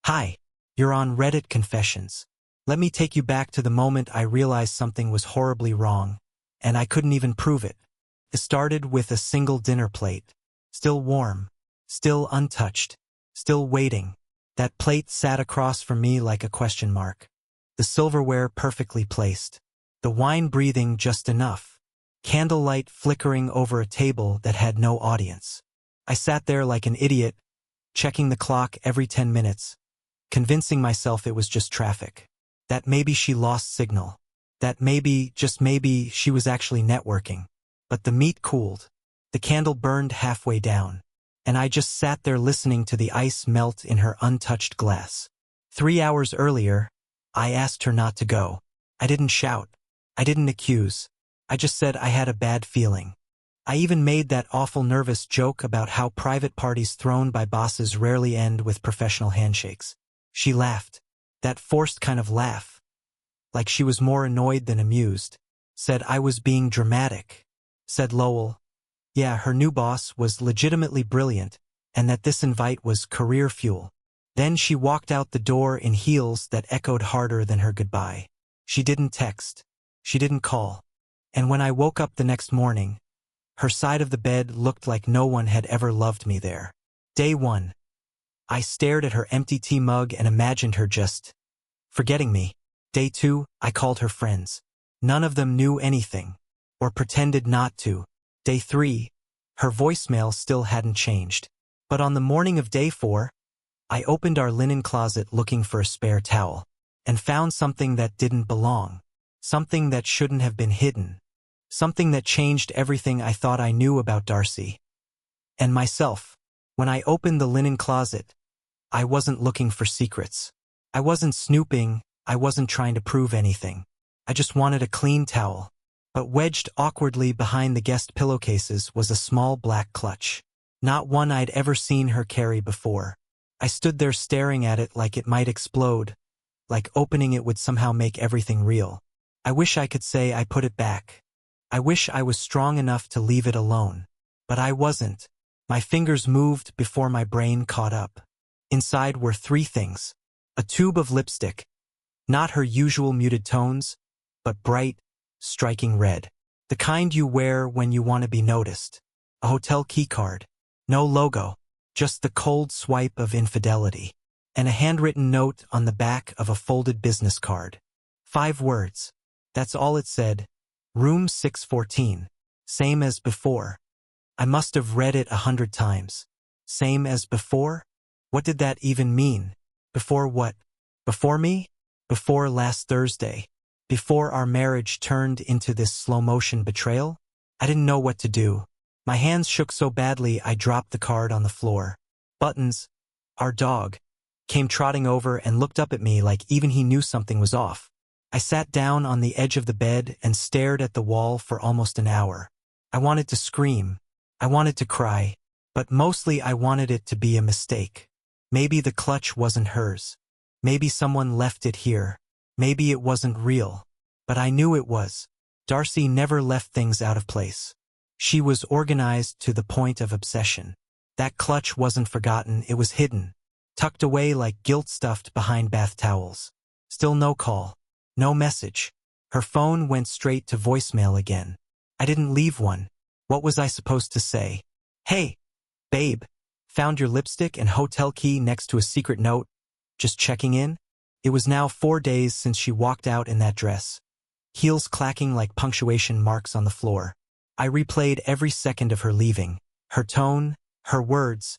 Hi, you're on Reddit Confessions. Let me take you back to the moment I realized something was horribly wrong, and I couldn't even prove it. It started with a single dinner plate. Still warm, still untouched, still waiting. That plate sat across from me like a question mark. The silverware perfectly placed. The wine breathing just enough. Candlelight flickering over a table that had no audience. I sat there like an idiot, checking the clock every 10 minutes, convincing myself it was just traffic. That maybe she lost signal. That maybe, just maybe, she was actually networking. But the meat cooled. The candle burned halfway down. And I just sat there listening to the ice melt in her untouched glass. 3 hours earlier, I asked her not to go. I didn't shout. I didn't accuse. I just said I had a bad feeling. I even made that awful nervous joke about how private parties thrown by bosses rarely end with professional handshakes. She laughed. That forced kind of laugh. Like she was more annoyed than amused. Said I was being dramatic. Said Lowell. Yeah, her new boss was legitimately brilliant, and that this invite was career fuel. Then she walked out the door in heels that echoed harder than her goodbye. She didn't text. She didn't call. And when I woke up the next morning, her side of the bed looked like no one had ever loved me there. Day 1. I stared at her empty tea mug and imagined her just forgetting me. Day 2, I called her friends. None of them knew anything, or pretended not to. Day 3, her voicemail still hadn't changed. But on the morning of day 4, I opened our linen closet looking for a spare towel, and found something that didn't belong. Something that shouldn't have been hidden. Something that changed everything I thought I knew about Darcy. And myself. When I opened the linen closet, I wasn't looking for secrets. I wasn't snooping, I wasn't trying to prove anything. I just wanted a clean towel. But wedged awkwardly behind the guest pillowcases was a small black clutch. Not one I'd ever seen her carry before. I stood there staring at it like it might explode, like opening it would somehow make everything real. I wish I could say I put it back. I wish I was strong enough to leave it alone. But I wasn't. My fingers moved before my brain caught up. Inside were 3 things. A tube of lipstick. Not her usual muted tones, but bright, striking red. The kind you wear when you want to be noticed. A hotel keycard. No logo. Just the cold swipe of infidelity. And a handwritten note on the back of a folded business card. 5 words. That's all it said. Room 614. Same as before. I must have read it 100 times. Same as before? What did that even mean? Before what? Before me? Before last Thursday? Before our marriage turned into this slow-motion betrayal? I didn't know what to do. My hands shook so badly I dropped the card on the floor. Buttons, our dog, came trotting over and looked up at me like even he knew something was off. I sat down on the edge of the bed and stared at the wall for almost an hour. I wanted to scream. I wanted to cry. But mostly I wanted it to be a mistake. Maybe the clutch wasn't hers. Maybe someone left it here. Maybe it wasn't real. But I knew it was. Darcy never left things out of place. She was organized to the point of obsession. That clutch wasn't forgotten, it was hidden. Tucked away like guilt stuffed behind bath towels. Still no call. No message. Her phone went straight to voicemail again. I didn't leave one. What was I supposed to say? Hey, babe, found your lipstick and hotel key next to a secret note. Just checking in? It was now 4 days since she walked out in that dress. Heels clacking like punctuation marks on the floor. I replayed every second of her leaving. Her tone, her words,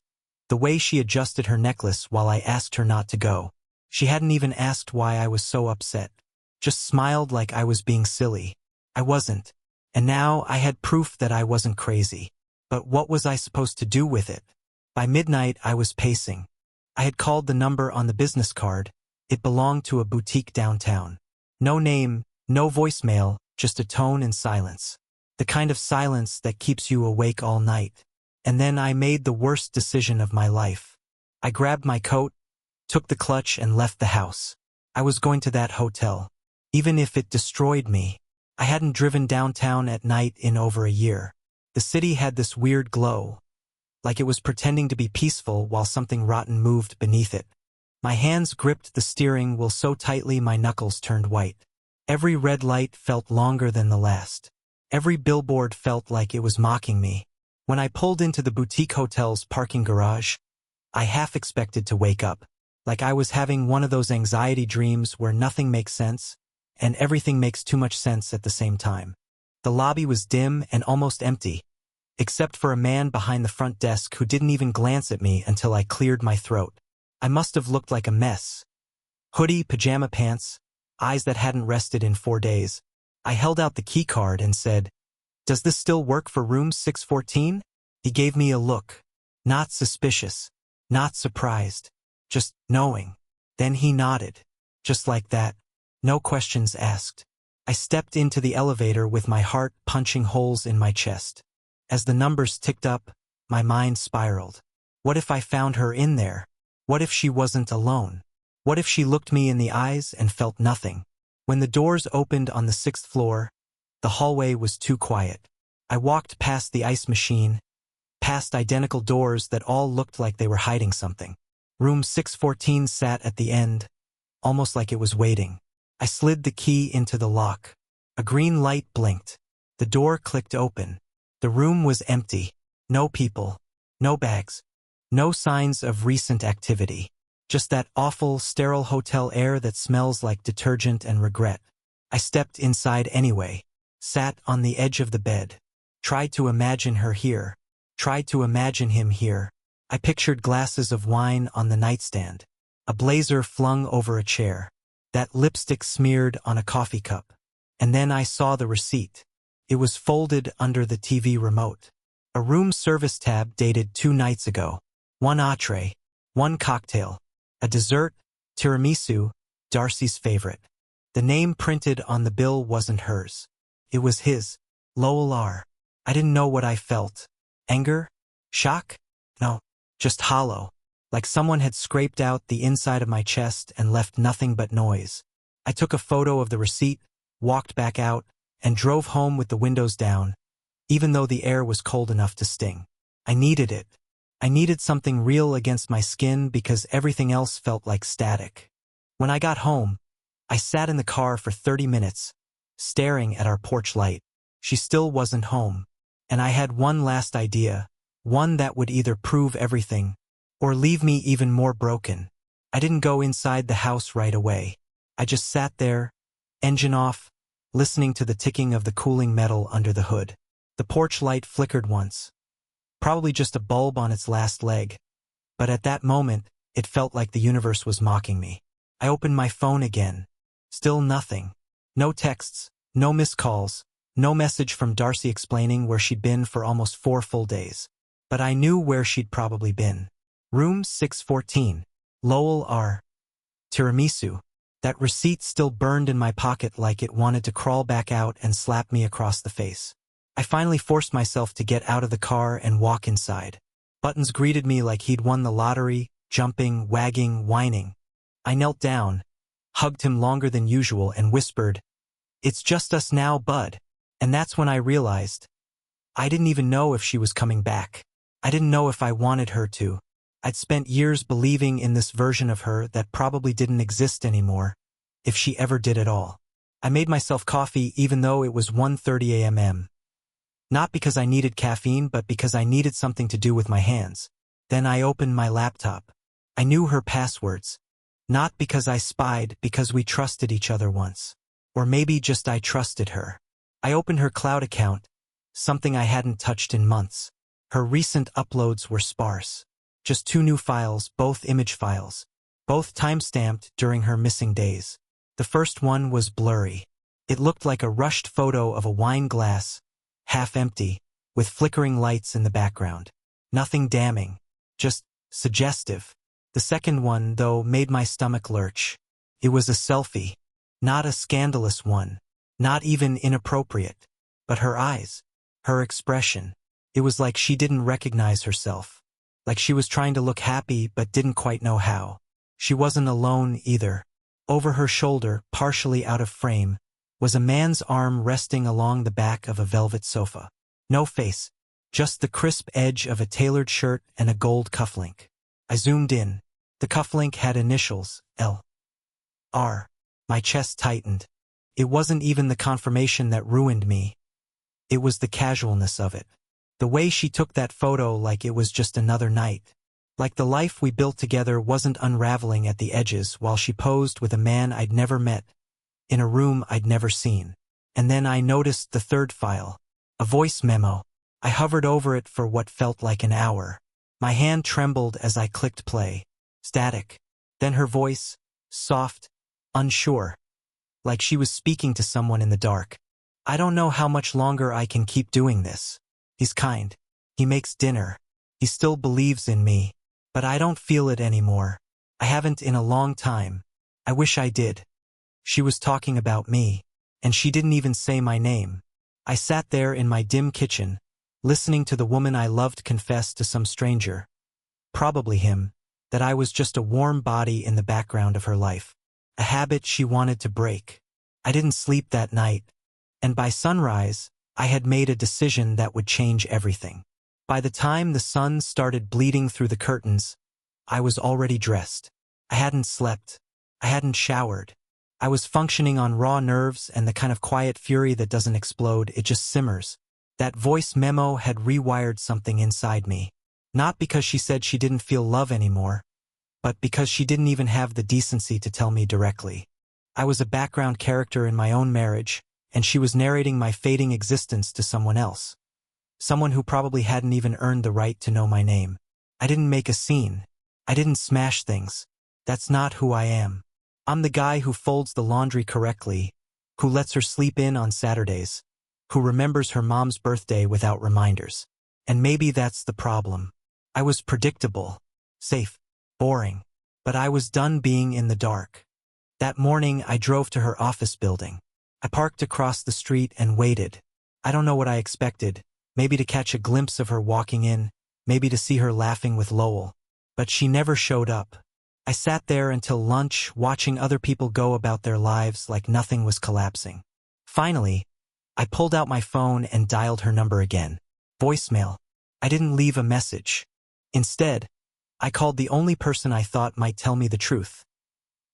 the way she adjusted her necklace while I asked her not to go. She hadn't even asked why I was so upset. Just smiled like I was being silly. I wasn't. And now I had proof that I wasn't crazy. But what was I supposed to do with it? By midnight I was pacing. I had called the number on the business card. It belonged to a boutique downtown. No name, no voicemail, just a tone and silence. The kind of silence that keeps you awake all night. And then I made the worst decision of my life. I grabbed my coat, took the clutch and left the house. I was going to that hotel. Even if it destroyed me. I hadn't driven downtown at night in over a year. The city had this weird glow. Like it was pretending to be peaceful while something rotten moved beneath it. My hands gripped the steering wheel so tightly my knuckles turned white. Every red light felt longer than the last. Every billboard felt like it was mocking me. When I pulled into the boutique hotel's parking garage, I half expected to wake up, like I was having one of those anxiety dreams where nothing makes sense, and everything makes too much sense at the same time. The lobby was dim and almost empty, except for a man behind the front desk who didn't even glance at me until I cleared my throat. I must have looked like a mess. Hoodie, pajama pants, eyes that hadn't rested in 4 days. I held out the key card and said, "Does this still work for room 614? He gave me a look. Not suspicious, not surprised, just knowing. Then he nodded. Just like that. No questions asked. I stepped into the elevator with my heart punching holes in my chest. As the numbers ticked up, my mind spiraled. What if I found her in there? What if she wasn't alone? What if she looked me in the eyes and felt nothing? When the doors opened on the 6th floor, the hallway was too quiet. I walked past the ice machine, past identical doors that all looked like they were hiding something. Room 614 sat at the end, almost like it was waiting. I slid the key into the lock. A green light blinked. The door clicked open. The room was empty. No people. No bags. No signs of recent activity. Just that awful, sterile hotel air that smells like detergent and regret. I stepped inside anyway. Sat on the edge of the bed. Tried to imagine her here. Tried to imagine him here. I pictured glasses of wine on the nightstand. A blazer flung over a chair. That lipstick smeared on a coffee cup. And then I saw the receipt. It was folded under the TV remote. A room service tab dated 2 nights ago. 1 entree, 1 cocktail, a dessert, tiramisu, Darcy's favorite. The name printed on the bill wasn't hers. It was his, Lowell R. I didn't know what I felt. Anger? Shock? No, just hollow. Like someone had scraped out the inside of my chest and left nothing but noise. I took a photo of the receipt, walked back out, and drove home with the windows down, even though the air was cold enough to sting. I needed it. I needed something real against my skin because everything else felt like static. When I got home, I sat in the car for 30 minutes, staring at our porch light. She still wasn't home, and I had one last idea, one that would either prove everything or leave me even more broken. I didn't go inside the house right away. I just sat there, engine off, listening to the ticking of the cooling metal under the hood. The porch light flickered once. Probably just a bulb on its last leg, but at that moment, it felt like the universe was mocking me. I opened my phone again. Still nothing. No texts, no missed calls, no message from Darcy explaining where she'd been for almost 4 full days. But I knew where she'd probably been. Room 614. Lowell R. Tiramisu. That receipt still burned in my pocket like it wanted to crawl back out and slap me across the face. I finally forced myself to get out of the car and walk inside. Buttons greeted me like he'd won the lottery, jumping, wagging, whining. I knelt down, hugged him longer than usual and whispered, "It's just us now, bud." And that's when I realized I didn't even know if she was coming back. I didn't know if I wanted her to. I'd spent years believing in this version of her that probably didn't exist anymore, if she ever did at all. I made myself coffee even though it was 1:30 a.m. Not because I needed caffeine, but because I needed something to do with my hands. Then I opened my laptop. I knew her passwords. Not because I spied, because we trusted each other once. Or maybe just I trusted her. I opened her cloud account, something I hadn't touched in months. Her recent uploads were sparse. Just 2 new files, both image files. Both time-stamped during her missing days. The first one was blurry. It looked like a rushed photo of a wine glass, half empty, with flickering lights in the background. Nothing damning, just suggestive. The second one, though, made my stomach lurch. It was a selfie. Not a scandalous one. Not even inappropriate. But her eyes. Her expression. It was like she didn't recognize herself. Like she was trying to look happy but didn't quite know how. She wasn't alone either. Over her shoulder, partially out of frame, was a man's arm resting along the back of a velvet sofa. No face, just the crisp edge of a tailored shirt and a gold cufflink. I zoomed in. The cufflink had initials, L. R. My chest tightened. It wasn't even the confirmation that ruined me. It was the casualness of it. The way she took that photo like it was just another night. Like the life we built together wasn't unraveling at the edges while she posed with a man I'd never met, in a room I'd never seen. And then I noticed the third file, a voice memo. I hovered over it for what felt like an hour. My hand trembled as I clicked play. Static. Then her voice, soft, unsure, like she was speaking to someone in the dark. I don't know how much longer I can keep doing this. He's kind. He makes dinner. He still believes in me. But I don't feel it anymore. I haven't in a long time. I wish I did. She was talking about me, and she didn't even say my name. I sat there in my dim kitchen, listening to the woman I loved confess to some stranger, probably him, that I was just a warm body in the background of her life. A habit she wanted to break. I didn't sleep that night, and by sunrise, I had made a decision that would change everything. By the time the sun started bleeding through the curtains, I was already dressed. I hadn't slept. I hadn't showered. I was functioning on raw nerves and the kind of quiet fury that doesn't explode, it just simmers. That voice memo had rewired something inside me. Not because she said she didn't feel love anymore, but because she didn't even have the decency to tell me directly. I was a background character in my own marriage, and she was narrating my fading existence to someone else. Someone who probably hadn't even earned the right to know my name. I didn't make a scene. I didn't smash things. That's not who I am. I'm the guy who folds the laundry correctly, who lets her sleep in on Saturdays, who remembers her mom's birthday without reminders. And maybe that's the problem. I was predictable, safe, boring, but I was done being in the dark. That morning I drove to her office building. I parked across the street and waited. I don't know what I expected, maybe to catch a glimpse of her walking in, maybe to see her laughing with Lowell. But she never showed up. I sat there until lunch, watching other people go about their lives like nothing was collapsing. Finally, I pulled out my phone and dialed her number again. Voicemail. I didn't leave a message. Instead, I called the only person I thought might tell me the truth.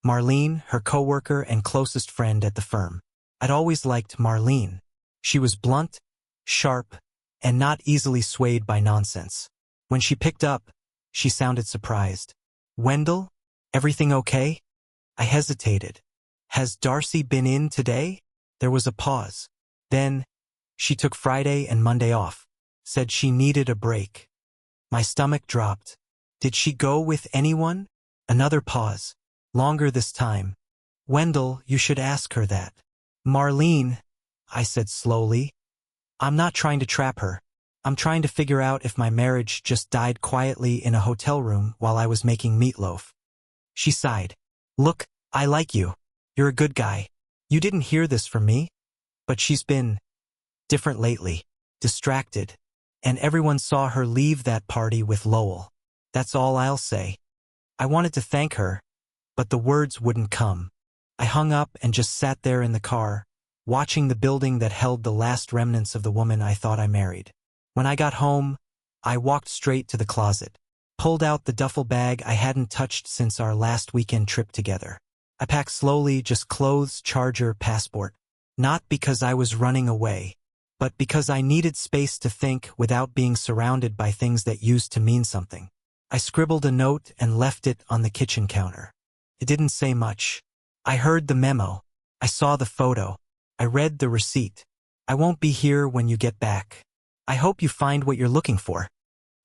Marlene, her coworker and closest friend at the firm. I'd always liked Marlene. She was blunt, sharp, and not easily swayed by nonsense. When she picked up, she sounded surprised. Wendell? Everything okay? I hesitated. Has Darcy been in today? There was a pause. Then, she took Friday and Monday off. Said she needed a break. My stomach dropped. Did she go with anyone? Another pause. Longer this time. Wendell, you should ask her that. Marlene, I said slowly. I'm not trying to trap her. I'm trying to figure out if my marriage just died quietly in a hotel room while I was making meatloaf. She sighed. Look, I like you. You're a good guy. You didn't hear this from me? But she's been different lately, distracted, and everyone saw her leave that party with Lowell. That's all I'll say. I wanted to thank her, but the words wouldn't come. I hung up and just sat there in the car, watching the building that held the last remnants of the woman I thought I married. When I got home, I walked straight to the closet, pulled out the duffel bag I hadn't touched since our last weekend trip together. I packed slowly, just clothes, charger, passport. Not because I was running away, but because I needed space to think without being surrounded by things that used to mean something. I scribbled a note and left it on the kitchen counter. It didn't say much. I heard the memo. I saw the photo. I read the receipt. I won't be here when you get back. I hope you find what you're looking for.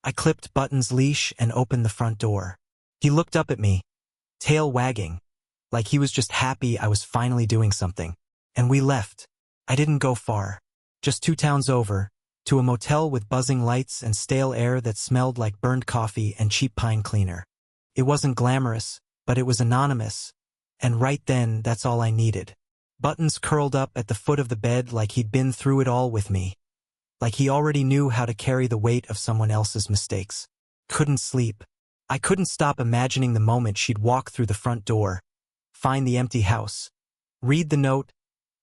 I clipped Button's leash and opened the front door. He looked up at me, tail wagging, like he was just happy I was finally doing something. And we left. I didn't go far. Just 2 towns over, to a motel with buzzing lights and stale air that smelled like burned coffee and cheap pine cleaner. It wasn't glamorous, but it was anonymous. And right then, that's all I needed. Buttons curled up at the foot of the bed like he'd been through it all with me. Like he already knew how to carry the weight of someone else's mistakes. Couldn't sleep. I couldn't stop imagining the moment she'd walk through the front door, find the empty house, read the note,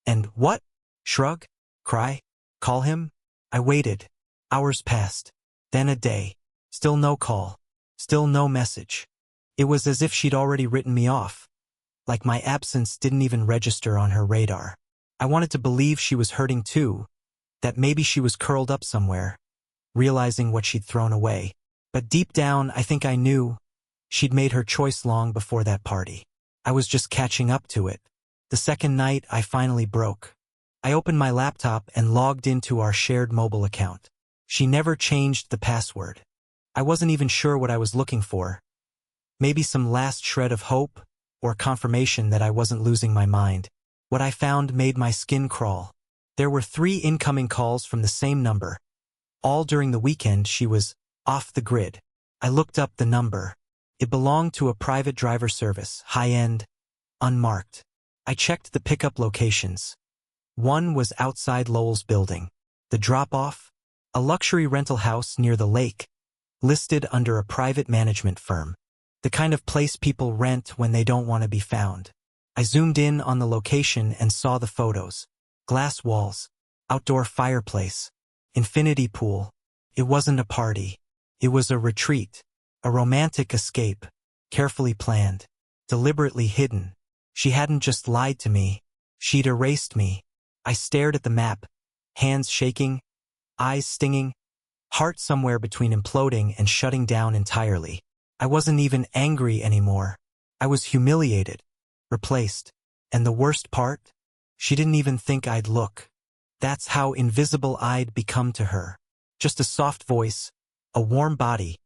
and what? Shrug? Cry? Call him? I waited. Hours passed. Then a day. Still no call. Still no message. It was as if she'd already written me off, like my absence didn't even register on her radar. I wanted to believe she was hurting too, that maybe she was curled up somewhere, realizing what she'd thrown away. But deep down, I think I knew she'd made her choice long before that party. I was just catching up to it. The second night, I finally broke. I opened my laptop and logged into our shared mobile account. She never changed the password. I wasn't even sure what I was looking for. Maybe some last shred of hope, or confirmation that I wasn't losing my mind. What I found made my skin crawl. There were 3 incoming calls from the same number. All during the weekend she was off the grid. I looked up the number. It belonged to a private driver service, high-end, unmarked. I checked the pickup locations. One was outside Lowell's building. The drop-off, a luxury rental house near the lake, listed under a private management firm. The kind of place people rent when they don't want to be found. I zoomed in on the location and saw the photos. Glass walls, outdoor fireplace, infinity pool. It wasn't a party. It was a retreat, a romantic escape, carefully planned, deliberately hidden. She hadn't just lied to me, she'd erased me. I stared at the map, hands shaking, eyes stinging, heart somewhere between imploding and shutting down entirely. I wasn't even angry anymore. I was humiliated, replaced. And the worst part? She didn't even think I'd look. That's how invisible I'd become to her. Just a soft voice, a warm body,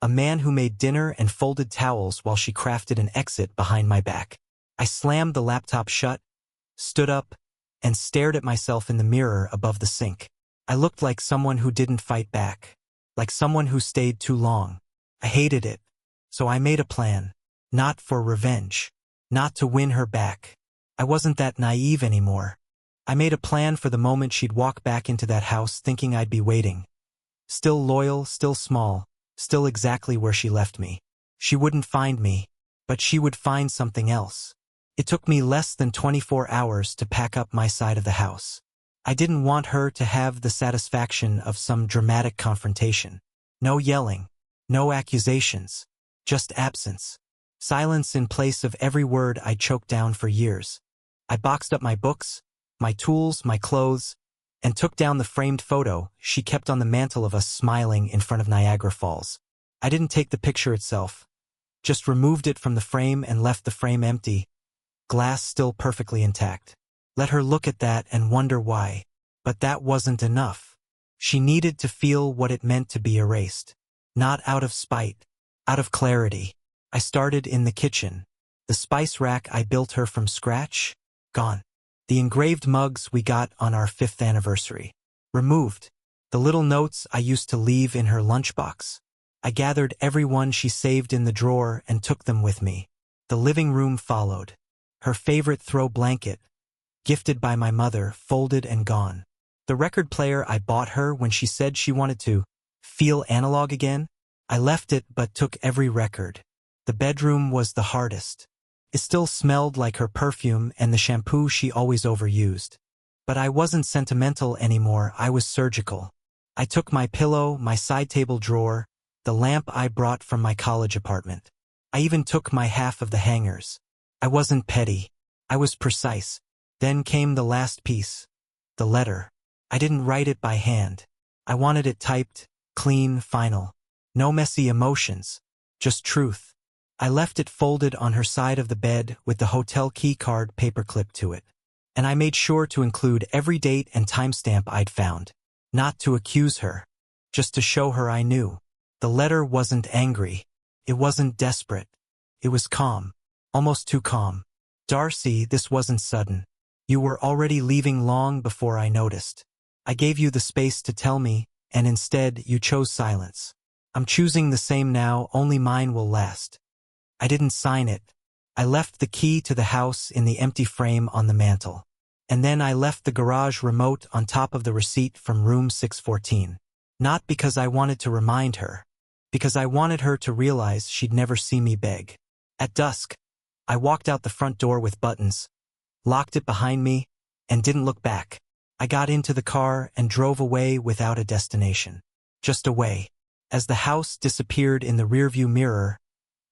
a man who made dinner and folded towels while she crafted an exit behind my back. I slammed the laptop shut, stood up, and stared at myself in the mirror above the sink. I looked like someone who didn't fight back, like someone who stayed too long. I hated it, so I made a plan, not for revenge, not to win her back. I wasn't that naive anymore. I made a plan for the moment she'd walk back into that house thinking I'd be waiting. Still loyal, still small, still exactly where she left me. She wouldn't find me, but she would find something else. It took me less than 24 hours to pack up my side of the house. I didn't want her to have the satisfaction of some dramatic confrontation. No yelling, no accusations, just absence. Silence in place of every word I choked down for years. I boxed up my books, my tools, my clothes, and took down the framed photo she kept on the mantel of us smiling in front of Niagara Falls. I didn't take the picture itself, just removed it from the frame and left the frame empty, glass still perfectly intact. Let her look at that and wonder why. But that wasn't enough. She needed to feel what it meant to be erased. Not out of spite, out of clarity. I started in the kitchen. The spice rack I built her from scratch, gone. The engraved mugs we got on our 5th anniversary, removed. The little notes I used to leave in her lunchbox. I gathered every one she saved in the drawer and took them with me. The living room followed. Her favorite throw blanket, gifted by my mother, folded and gone. The record player I bought her when she said she wanted to feel analog again, I left it but took every record. The bedroom was the hardest. It still smelled like her perfume and the shampoo she always overused. But I wasn't sentimental anymore, I was surgical. I took my pillow, my side table drawer, the lamp I brought from my college apartment. I even took my half of the hangers. I wasn't petty. I was precise. Then came the last piece. The letter. I didn't write it by hand. I wanted it typed, clean, final. No messy emotions. Just truth. I left it folded on her side of the bed with the hotel key card paperclip to it. And I made sure to include every date and timestamp I'd found. Not to accuse her. Just to show her I knew. The letter wasn't angry. It wasn't desperate. It was calm. Almost too calm. Darcy, this wasn't sudden. You were already leaving long before I noticed. I gave you the space to tell me, and instead you chose silence. I'm choosing the same now, only mine will last. I didn't sign it. I left the key to the house in the empty frame on the mantel. And then I left the garage remote on top of the receipt from room 614. Not because I wanted to remind her. Because I wanted her to realize she'd never see me beg. At dusk, I walked out the front door with buttons, locked it behind me, and didn't look back. I got into the car and drove away without a destination. Just away. As the house disappeared in the rearview mirror,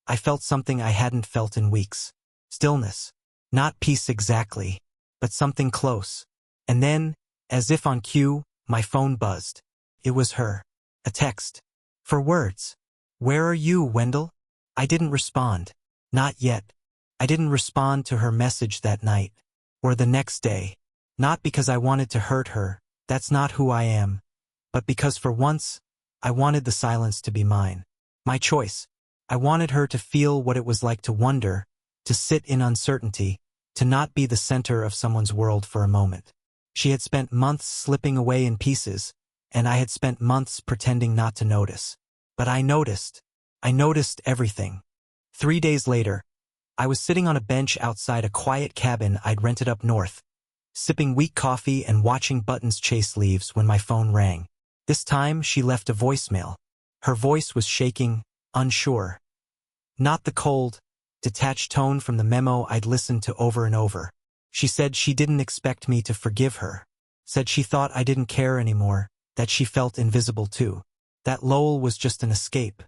I felt something I hadn't felt in weeks. Stillness. Not peace exactly, but something close. And then, as if on cue, my phone buzzed. It was her. A text. 4 words. "Where are you, Wendell?" I didn't respond. Not yet. I didn't respond to her message that night. Or the next day. Not because I wanted to hurt her, that's not who I am. But because for once, I wanted the silence to be mine. My choice. I wanted her to feel what it was like to wonder, to sit in uncertainty, to not be the center of someone's world for a moment. She had spent months slipping away in pieces, and I had spent months pretending not to notice. But I noticed. I noticed everything. 3 days later, I was sitting on a bench outside a quiet cabin I'd rented up north, sipping weak coffee and watching buttons chase leaves when my phone rang. This time, she left a voicemail. Her voice was shaking, unsure. Not the cold, detached tone from the memo I'd listened to over and over. She said she didn't expect me to forgive her. Said she thought I didn't care anymore, that she felt invisible too. That Lowell was just an escape.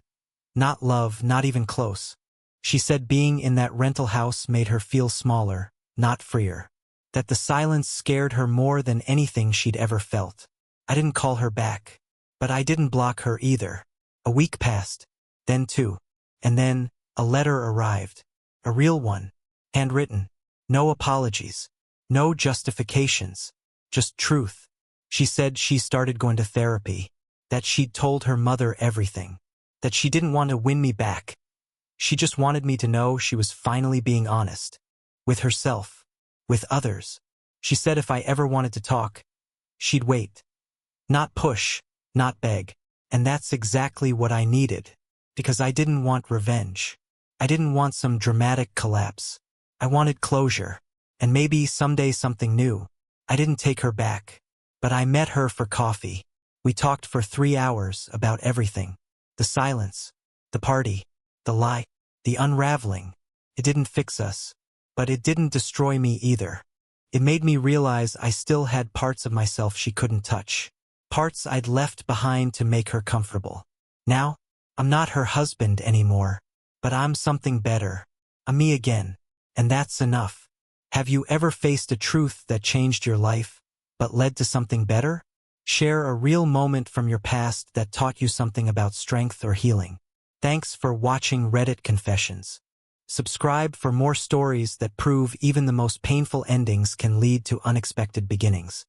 Not love, not even close. She said being in that rental house made her feel smaller, not freer. That the silence scared her more than anything she'd ever felt. I didn't call her back. But I didn't block her either. A week passed. Then 2. And then, a letter arrived. A real one. Handwritten. No apologies. No justifications. Just truth. She said she started going to therapy. That she'd told her mother everything. That she didn't want to win me back. She just wanted me to know she was finally being honest. With herself. With others. She said if I ever wanted to talk, she'd wait. Not push, not beg. And that's exactly what I needed. Because I didn't want revenge. I didn't want some dramatic collapse. I wanted closure. And maybe someday something new. I didn't take her back. But I met her for coffee. We talked for 3 hours about everything. The silence. The party. The lie. The unraveling. It didn't fix us. But it didn't destroy me either. It made me realize I still had parts of myself she couldn't touch. Parts I'd left behind to make her comfortable. Now, I'm not her husband anymore. But I'm something better. I'm me again. And that's enough. Have you ever faced a truth that changed your life, but led to something better? Share a real moment from your past that taught you something about strength or healing. Thanks for watching Reddit Confessions. Subscribe for more stories that prove even the most painful endings can lead to unexpected beginnings.